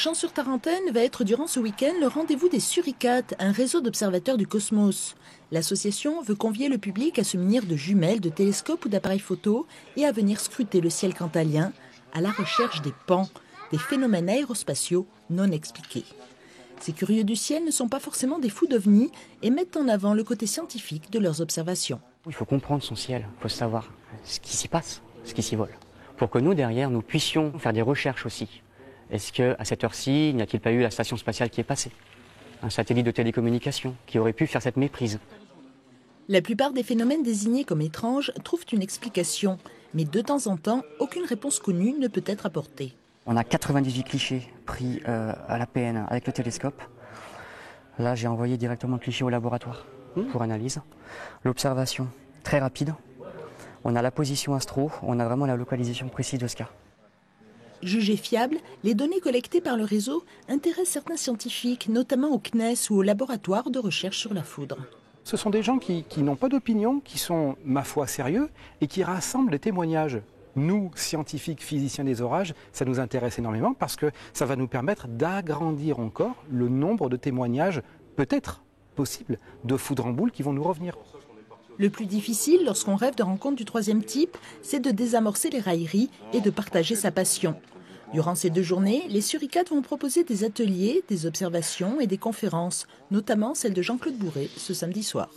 Champs-sur-Tarentaine va être durant ce week-end le rendez-vous des Suricates, un réseau d'observateurs du cosmos. L'association veut convier le public à se munir de jumelles, de télescopes ou d'appareils photo et à venir scruter le ciel cantalien à la recherche des pans, des phénomènes aérospatiaux non expliqués. Ces curieux du ciel ne sont pas forcément des fous d'ovnis et mettent en avant le côté scientifique de leurs observations. Il faut comprendre son ciel, il faut savoir ce qui s'y passe, ce qui s'y vole, pour que nous, derrière, nous puissions faire des recherches aussi. Est-ce qu'à cette heure-ci, n'y a-t-il pas eu la station spatiale qui est passée? Un satellite de télécommunication qui aurait pu faire cette méprise? La plupart des phénomènes désignés comme étranges trouvent une explication, mais de temps en temps, aucune réponse connue ne peut être apportée. On a 98 clichés pris à la PN avec le télescope. Là, j'ai envoyé directement le cliché au laboratoire pour analyse. L'observation, très rapide. On a la position astro, on a vraiment la localisation précise de ce cas. Jugées fiables, les données collectées par le réseau intéressent certains scientifiques, notamment au CNES ou au laboratoire de recherche sur la foudre. Ce sont des gens qui n'ont pas d'opinion, qui sont, ma foi, sérieux et qui rassemblent des témoignages. Nous, scientifiques, physiciens des orages, ça nous intéresse énormément parce que ça va nous permettre d'agrandir encore le nombre de témoignages, peut-être possibles, de foudre en boule qui vont nous revenir. Le plus difficile, lorsqu'on rêve de rencontres du troisième type, c'est de désamorcer les railleries et de partager sa passion. Durant ces 2 journées, les Suricates vont proposer des ateliers, des observations et des conférences, notamment celle de Jean-Claude Bourré ce samedi soir.